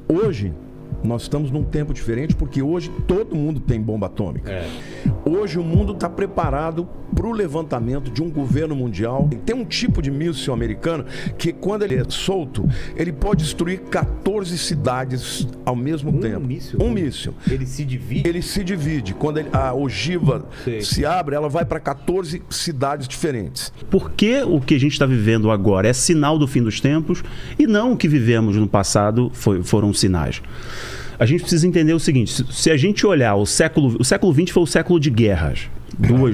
Hoje, nós estamos num tempo diferente porque hoje todo mundo tem bomba atômica. Hoje o mundo está preparado para o levantamento de um governo mundial. Tem um tipo de míssil americano que, quando ele é solto, ele pode destruir 14 cidades ao mesmo tempo. Um míssil. Ele se divide? Ele se divide. Quando a ogiva se abre, ela vai para 14 cidades diferentes. Porque o que a gente está vivendo agora é sinal do fim dos tempos e não o que vivemos no passado foram sinais. A gente precisa entender o seguinte: se a gente olhar o século XX foi o século de guerras.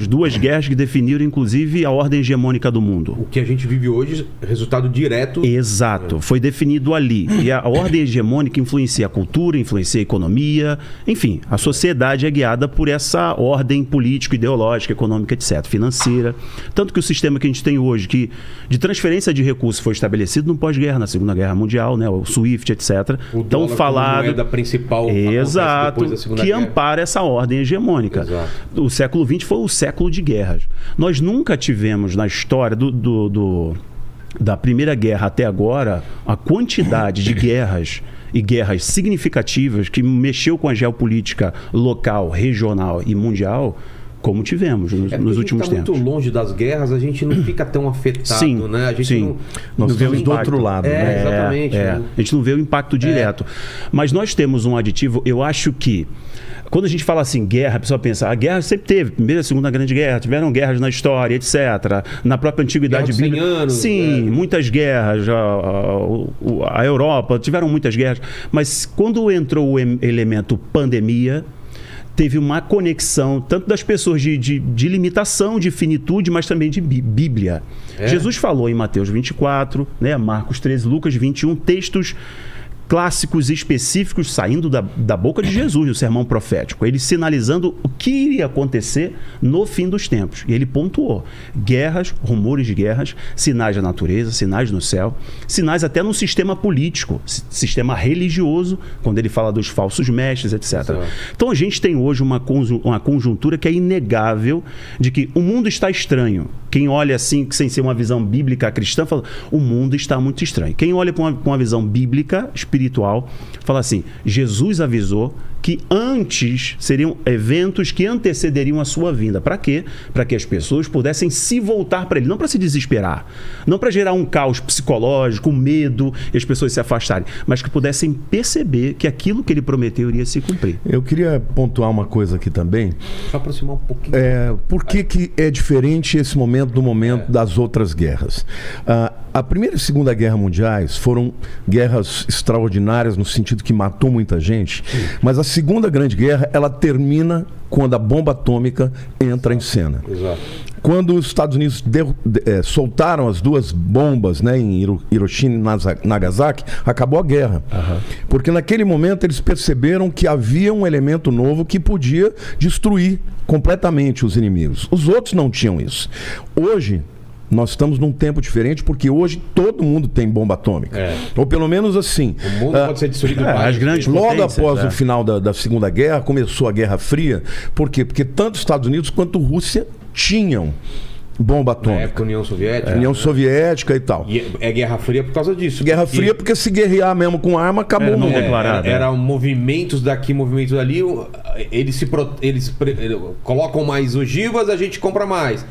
Duas guerras que definiram, inclusive, a ordem hegemônica do mundo. O que a gente vive hoje, resultado direto... Exato, foi definido ali. E a ordem hegemônica influencia a cultura, influencia a economia, enfim, a sociedade é guiada por essa ordem política, ideológica, econômica, etc., financeira. Tanto que o sistema que a gente tem hoje, que de transferência de recursos, foi estabelecido no pós-guerra, na Segunda Guerra Mundial, né, o SWIFT, etc. Então, falado... moeda principal... Exato, que ampara essa ordem hegemônica. Exato. O século XX foi o século de guerras. Nós nunca tivemos na história da Primeira Guerra até agora a quantidade de guerras e guerras significativas que mexeu com a geopolítica local, regional e mundial como tivemos nos últimos tempos. Muito longe das guerras, a gente não fica tão afetado, sim, né? A gente sim. Nós estamos do outro lado. Exatamente. A gente não vê o impacto direto. Mas nós temos um aditivo, eu acho que quando a gente fala assim, guerra, a pessoa pensa, a guerra sempre teve, Primeira e Segunda Grande Guerra, tiveram guerras na história, etc. Na própria Antiguidade Bíblica. 100 anos. Sim, muitas guerras. A Europa, tiveram muitas guerras. Mas quando entrou o elemento pandemia, teve uma conexão tanto das pessoas de limitação, de finitude, mas também de Bíblia. Jesus falou em Mateus 24, né, Marcos 13, Lucas 21, textos clássicos e específicos saindo da boca de Jesus no sermão profético, ele sinalizando o que iria acontecer no fim dos tempos. E ele pontuou guerras, rumores de guerras, sinais da natureza, sinais no céu, sinais até no sistema político, sistema religioso, quando ele fala dos falsos mestres, etc. Exato. Então a gente tem hoje uma conjuntura que é inegável de que o mundo está estranho. Quem olha assim, sem ser uma visão bíblica cristã, fala, o mundo está muito estranho. Quem olha com uma visão bíblica, espiritual, fala assim, Jesus avisou que antes seriam eventos que antecederiam a sua vinda. Para quê? Para que as pessoas pudessem se voltar para ele, não para se desesperar, não para gerar um caos psicológico, medo e as pessoas se afastarem, mas que pudessem perceber que aquilo que ele prometeu iria se cumprir. Eu queria pontuar uma coisa aqui também. Só aproximar um pouquinho. Por que é diferente esse momento do momento das outras guerras? A Primeira e Segunda Guerra Mundiais foram guerras extraordinárias no sentido que matou muita gente, mas a Segunda Grande Guerra, ela termina quando a bomba atômica entra em cena. Exato. Quando os Estados Unidos soltaram as duas bombas, né, em Hiroshima e Nagasaki, acabou a guerra. Porque naquele momento eles perceberam que havia um elemento novo que podia destruir completamente os inimigos. Os outros não tinham isso. Hoje, nós estamos num tempo diferente porque hoje todo mundo tem bomba atômica. Ou pelo menos assim. O mundo pode ser destruído as grandes logo após o final da Segunda Guerra, começou a Guerra Fria. Por quê? Porque tanto os Estados Unidos quanto a Rússia tinham bomba atômica. Na época, União Soviética. União Soviética e tal. E é Guerra Fria por causa disso. Guerra Fria porque se guerrear mesmo com arma, acabou o mundo. Eram movimentos daqui, movimentos dali. Eles colocam mais ogivas, a gente compra mais.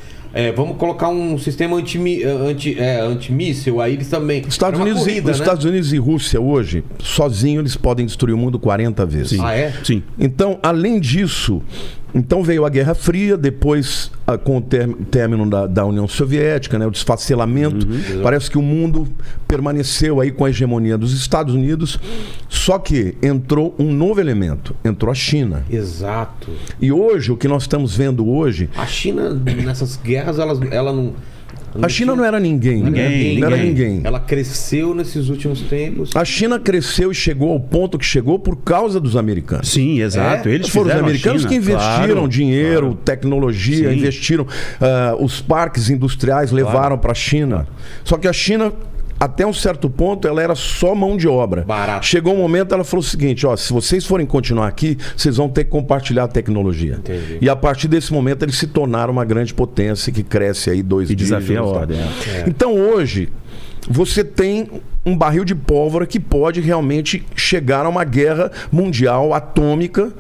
Vamos colocar um sistema antimíssil, aí eles também... Estados Unidos e Rússia hoje, sozinhos, eles podem destruir o mundo 40 vezes. Sim. Sim. Então, além disso, então veio a Guerra Fria, depois com o término da União Soviética, né, o desfacelamento. Parece que o mundo permaneceu aí com a hegemonia dos Estados Unidos, só que entrou um novo elemento, entrou a China. Exato. E hoje, o que nós estamos vendo hoje... A China, nessas guerras, ela não... A China não era ninguém. Não era ninguém. Ela cresceu nesses últimos tempos. A China cresceu e chegou ao ponto que chegou por causa dos americanos. Sim, exato. Eles foram os americanos que investiram dinheiro, claro. tecnologia, Sim. investiram. Os parques industriais levaram para a China. Só que a China, até um certo ponto, ela era só mão de obra. Barato. Chegou um momento, ela falou o seguinte, se vocês forem continuar aqui, vocês vão ter que compartilhar a tecnologia. Entendi. E a partir desse momento, eles se tornaram uma grande potência que cresce aí 2 bilhões. E desafia a ordem. Então hoje, você tem um barril de pólvora que pode realmente chegar a uma guerra mundial atômica,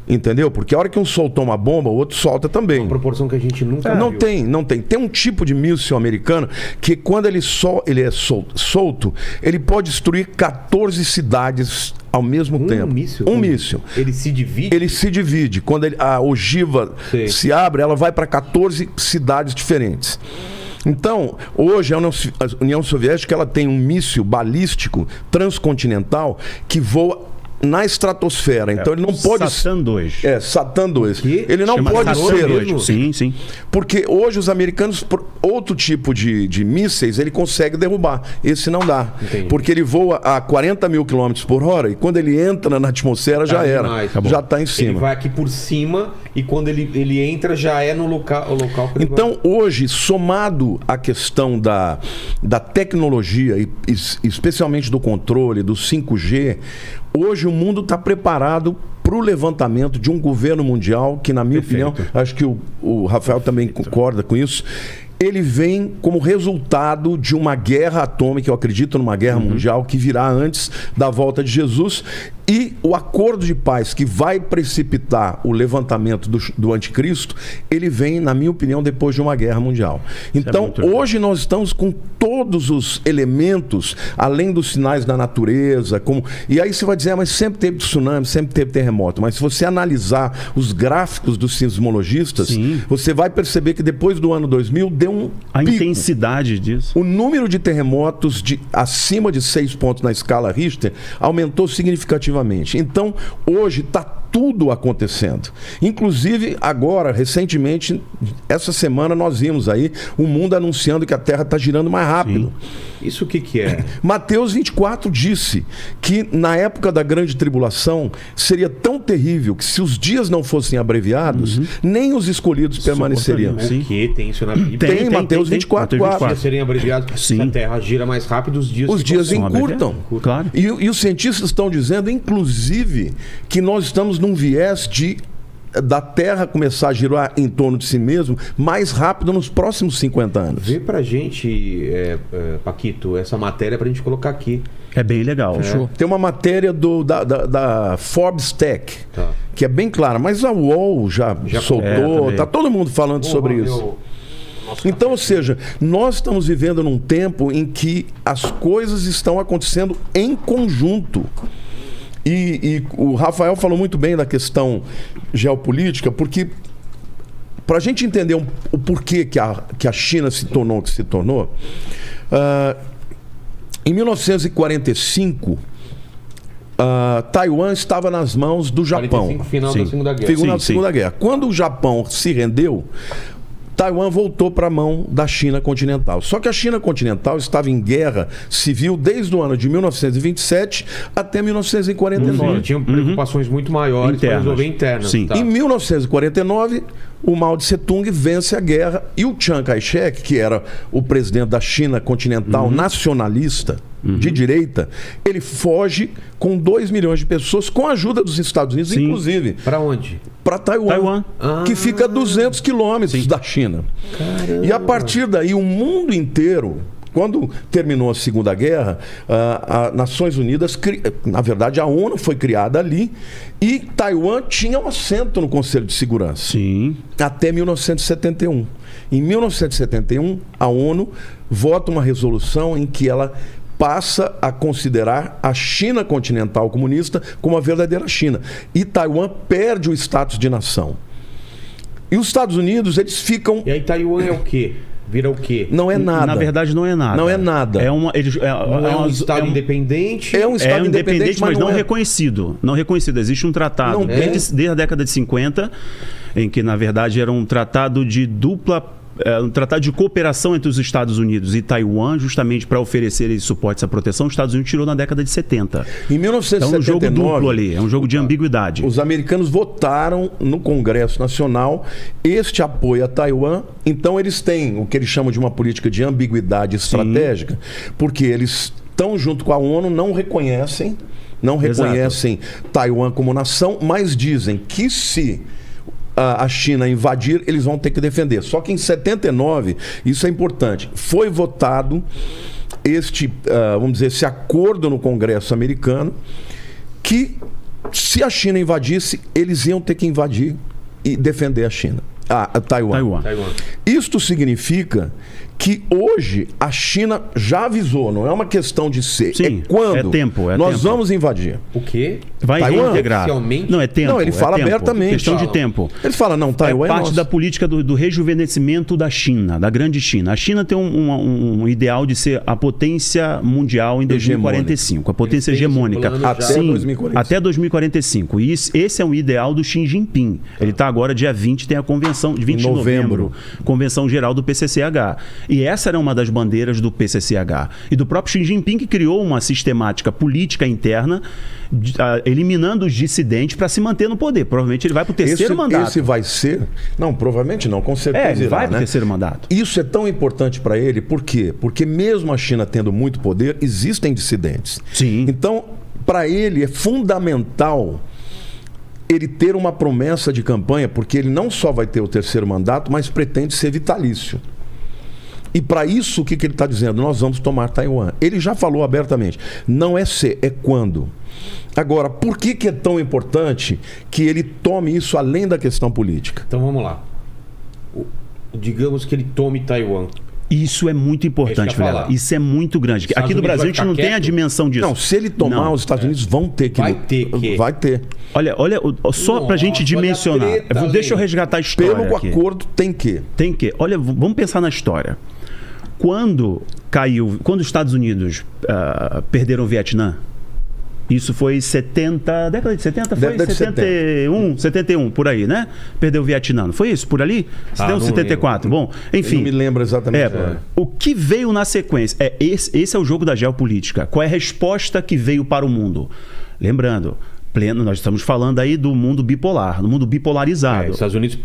entendeu? Porque a hora que um soltou uma bomba, o outro solta também. Uma proporção que a gente nunca Não viu. tem, não tem. Tem um tipo de míssil americano que quando ele é solto, ele pode destruir 14 cidades ao mesmo tempo. Míssil? Um míssil. Ele se divide? Ele se divide. Quando a ogiva Sei. se abre, ela vai para 14 cidades diferentes. Então, hoje a União Soviética ela tem um míssil balístico transcontinental que voa na estratosfera. Então ele não pode... Satan 2. Satan 2. Que? Ele não Chama pode Satan ser... 2. Sim, sim. Porque hoje os americanos, outro tipo de mísseis, ele consegue derrubar. Esse não dá. Entendi. Porque ele voa a 40 mil quilômetros por hora e quando ele entra na atmosfera já era. demais. Já está em Ele cima. vai aqui por cima e quando ele entra já é no local que ele Então, hoje, somado à questão da tecnologia, e especialmente do controle, do 5G, hoje o mundo está preparado para o levantamento de um governo mundial que, na minha opinião, acho que o Rafael também concorda com isso, ele vem como resultado de uma guerra atômica, eu acredito numa guerra mundial que virá antes da volta de Jesus, e o acordo de paz que vai precipitar o levantamento do anticristo, ele vem, na minha opinião, depois de uma guerra mundial. Então, hoje nós estamos com todos os elementos, além dos sinais da natureza, e aí você vai dizer, mas sempre teve tsunami, sempre teve terremoto, mas se você analisar os gráficos dos sismologistas, você vai perceber que depois do ano 2000 deu A pico. intensidade disso. O número de terremotos acima de 6 pontos na escala Richter aumentou significativamente. Então, hoje está tudo acontecendo. Inclusive, agora, recentemente, essa semana nós vimos aí o mundo anunciando que a Terra está girando mais rápido. Isso o que é? Mateus 24 disse que na época da grande tribulação seria tão terrível que se os dias não fossem abreviados, nem os escolhidos permaneceriam. O que? Tem isso na Bíblia? Tem Mateus 24, Os 4. dias serem abreviados. Se a Terra gira mais rápido, os dias ficam encurtam. Claro. E os cientistas estão dizendo, inclusive, que nós estamos num viés da Terra começar a girar em torno de si mesmo mais rápido nos próximos 50 anos. Vê pra gente, Paquito, essa matéria pra gente colocar aqui. É bem legal. Show. Tem uma matéria da Forbes Tech, que é bem clara, mas a UOL já soltou, tá todo mundo falando sobre isso. Então, ou seja, nós estamos vivendo num tempo em que as coisas estão acontecendo em conjunto. E o Rafael falou muito bem da questão geopolítica, porque para a gente entender o porquê que a China se tornou o que se tornou, em 1945, Taiwan estava nas mãos do Japão. 45, final da Segunda Guerra. Final da Segunda Guerra. Quando o Japão se rendeu, Taiwan voltou para a mão da China continental. Só que a China continental estava em guerra civil desde o ano de 1927 até 1949. Tinham preocupações muito maiores para resolver internas. Sim. Em 1949, o Mao Tse Tung vence a guerra e o Chiang Kai-shek, que era o presidente da China continental nacionalista, de direita, ele foge com 2 milhões de pessoas, com a ajuda dos Estados Unidos, inclusive. Para onde? Para Taiwan, que fica a 200 quilômetros da China. Caramba. E a partir daí, o mundo inteiro, quando terminou a Segunda Guerra, as Nações Unidas, na verdade a ONU foi criada ali, e Taiwan tinha um assento no Conselho de Segurança. Sim. Até 1971. Em 1971, a ONU vota uma resolução em que ela passa a considerar a China continental comunista como a verdadeira China. E Taiwan perde o status de nação. E os Estados Unidos, eles ficam... E aí Taiwan é o quê? Vira o quê? Não é nada. Na verdade, não é nada. Não é nada. É um Estado independente? É um Estado independente, mas não é reconhecido. Não reconhecido. Existe um tratado desde a década de 50, em que, na verdade, era um tratado de um tratado de cooperação entre os Estados Unidos e Taiwan, justamente para oferecer esse suporte, essa proteção. Os Estados Unidos tirou na década de 70. Em 1979... É um jogo duplo ali, é um jogo de ambiguidade. Os americanos votaram no Congresso Nacional este apoio a Taiwan. Então eles têm o que eles chamam de uma política de ambiguidade estratégica, porque eles estão junto com a ONU, não reconhecem Taiwan como nação, mas dizem que se a China invadir, eles vão ter que defender. Só que em 79, isso é importante, foi votado vamos dizer, esse acordo no Congresso americano que, se a China invadisse, eles iam ter que invadir e defender a China. Taiwan. Isto significa que hoje a China já avisou, não é uma questão de ser, Sim, é quando é tempo, nós vamos invadir. O quê? Vai Taiwan? reintegrar. Oficialmente? Não, é tempo. Não, ele fala tempo. abertamente. Questão de tempo. Ele fala, não, Taiwan É parte nosso. da política do rejuvenescimento da China, da grande China. A China tem um ideal de ser a potência mundial em 2045, a potência Eles têm esse hegemônica. plano já. Até 2045. Até 2045. E esse é um ideal do Xi Jinping. Ele está agora, dia 20, tem a convenção, de 20 de novembro, Convenção Geral do PCCH. E essa era uma das bandeiras do PCCH. E do próprio Xi Jinping, que criou uma sistemática política interna, eliminando os dissidentes para se manter no poder. Provavelmente ele vai para o terceiro mandato. Esse vai ser... Não, provavelmente não, com certeza Ele irá, vai para o né? terceiro mandato. Isso é tão importante para ele, por quê? Porque mesmo a China tendo muito poder, existem dissidentes. Sim. Então, para ele é fundamental ele ter uma promessa de campanha, porque ele não só vai ter o terceiro mandato, mas pretende ser vitalício. E para isso, o que ele está dizendo? Nós vamos tomar Taiwan. Ele já falou abertamente. Não é ser, é quando. Agora, por que é tão importante que ele tome isso além da questão política? Então vamos lá. Digamos que ele tome Taiwan. Isso é muito importante, Vilela. Isso é muito grande. Estados Aqui no Unidos Brasil a gente vai não ficar tem a quieto? dimensão disso. Não, se ele tomar, os Estados Unidos vão ter que... Vai ter que. Vai ter. Olha, só pra gente Nossa, dimensionar. olha a treta, Deixa eu Ale. resgatar a história Pelo aqui. acordo, tem que. Tem que. Olha, vamos pensar na história. Quando os Estados Unidos perderam o Vietnã, isso foi década de 70, foi? Década de 71, por aí, né? Perdeu o Vietnã, não foi isso? Por ali? não 74. Bom, enfim. Eu não me lembro exatamente. O que veio na sequência? Esse é o jogo da geopolítica. Qual é a resposta que veio para o mundo? Lembrando, nós estamos falando aí do mundo bipolar, do mundo bipolarizado. Os Estados Unidos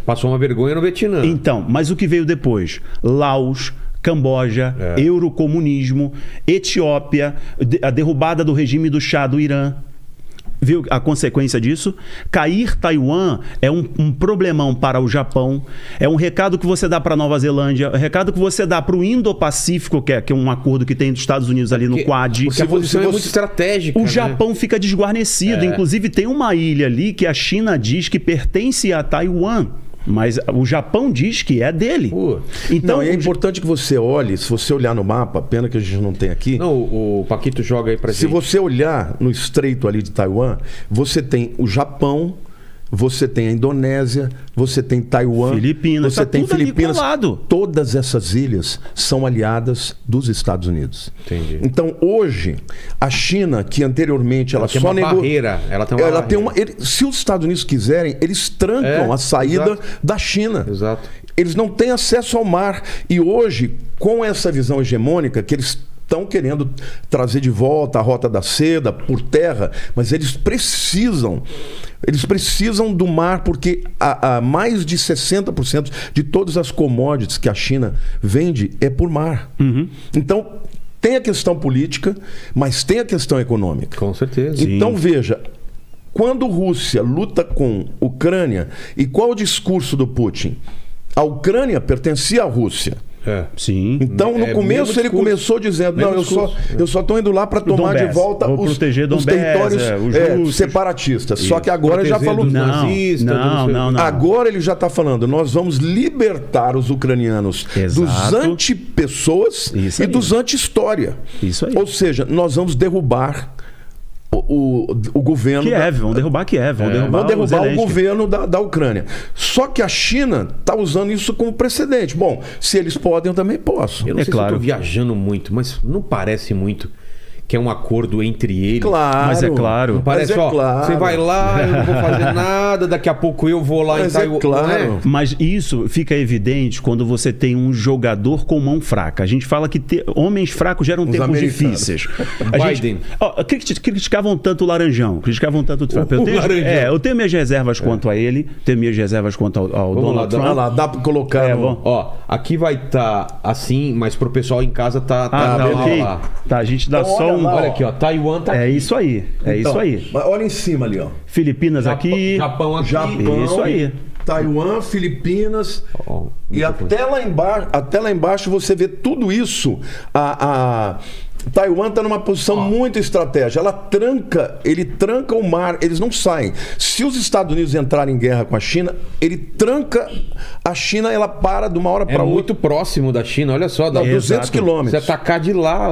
passou uma vergonha no Vietnã. Então, mas o que veio depois? Laos, Camboja, eurocomunismo, Etiópia, a derrubada do regime do Shah do Irã. Viu a consequência disso? Cair Taiwan é um problemão para o Japão, é um recado que você dá para a Nova Zelândia, é um recado que você dá para o Indo-Pacífico, que é um acordo que tem dos Estados Unidos ali no Quad. Porque a posição é muito estratégica. O Japão fica desguarnecido. Inclusive tem uma ilha ali que a China diz que pertence a Taiwan. Mas o Japão diz que é dele. Então, é importante que você olhe, se você olhar no mapa, pena que a gente não tem aqui. Não, o Paquito joga aí pra gente. Se você olhar no estreito ali de Taiwan, você tem o Japão, você tem a Indonésia, você tem Taiwan, Filipinas, você tem tudo ali Filipinas. colado. Todas essas ilhas são aliadas dos Estados Unidos. Entendi. Então, hoje, a China, que anteriormente ela tem só uma barreira. Ela tem uma barreira. se os Estados Unidos quiserem, eles trancam a saída da China. Exato. Eles não têm acesso ao mar. E hoje, com essa visão hegemônica que eles estão querendo trazer de volta a Rota da Seda por terra, mas eles precisam do mar, porque a mais de 60% de todas as commodities que a China vende é por mar. Então, tem a questão política, mas tem a questão econômica. Com certeza. Então, veja, quando Rússia luta com Ucrânia, e qual o discurso do Putin? A Ucrânia pertencia à Rússia. Sim. Então, no começo, ele começou dizendo: não, eu só estou indo lá para tomar de volta os territórios separatistas. Só que agora ele já falou. Não. Agora ele já está falando: nós vamos libertar os ucranianos dos anti-pessoas e dos anti-história. Isso aí. Ou seja, nós vamos derrubar o governo... Kiev, vão derrubar Kiev, vão derrubar o governo da Ucrânia. Só que a China está usando isso como precedente. Bom, se eles podem, eu também posso. Eu não sei se eu estou viajando muito, mas não parece muito que é um acordo entre eles. Claro. Mas é claro. Não parece, você vai lá, eu não vou fazer nada, daqui a pouco eu vou lá em Taiwan. Claro. Mas isso fica evidente quando você tem um jogador com mão fraca. A gente fala que homens fracos geram tempos difíceis. Biden. Criticavam tanto o Laranjão, criticavam tanto o Trump. Eu tenho minhas reservas quanto a ele, tenho minhas reservas quanto ao Donald Trump. Lá, dá para colocar... aqui vai estar assim, mas pro pessoal em casa tá ok. Lá. Tá, a gente dá só Olha aqui, Taiwan tá aqui. É isso aí, isso aí. Olha em cima ali, Filipinas aqui. Japão aqui. Japão. Isso aí. Taiwan, Filipinas e até lá embaixo você vê tudo isso. Taiwan está numa posição muito estratégica. Ele tranca o mar, eles não saem. Se os Estados Unidos entrarem em guerra com a China, ele tranca a China, ela para de uma hora para outra. É muito próximo da China, olha só. Dá 200 quilômetros. Você atacar de lá...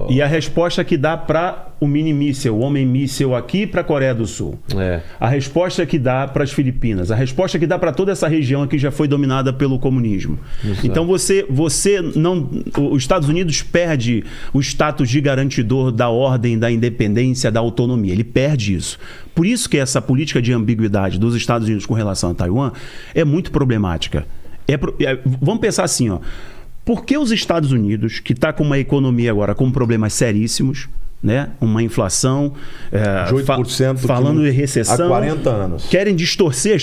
E a resposta que dá para o mini-míssel, o homem-míssel aqui para a Coreia do Sul. A resposta que dá para as Filipinas. A resposta que dá para toda essa região que já foi dominada pelo comunismo. Exato. Então você não... Os Estados Unidos perde o status de garantidor da ordem, da independência, da autonomia. Ele perde isso. Por isso que essa política de ambiguidade dos Estados Unidos com relação a Taiwan é muito problemática. Vamos pensar assim, ó. Por que os Estados Unidos, que está com uma economia agora com problemas seríssimos, né? Uma inflação, de 8%, falando em recessão, há 40 anos. Querem distorcer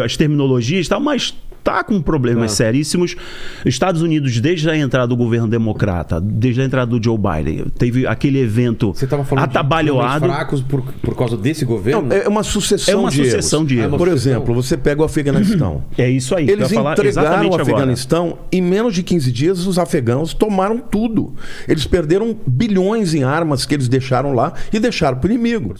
as terminologias e tal, mas está com problemas seríssimos. Estados Unidos, desde a entrada do governo democrata, desde a entrada do Joe Biden, teve aquele evento atabalhoado. De fracos por causa desse governo? Não, é uma sucessão de erros. Por exemplo, você pega o Afeganistão. É isso aí. Eles entregaram o Afeganistão, em menos de 15 dias os afegãos tomaram tudo. Eles perderam bilhões em armas que eles deixaram lá e deixaram para o inimigo.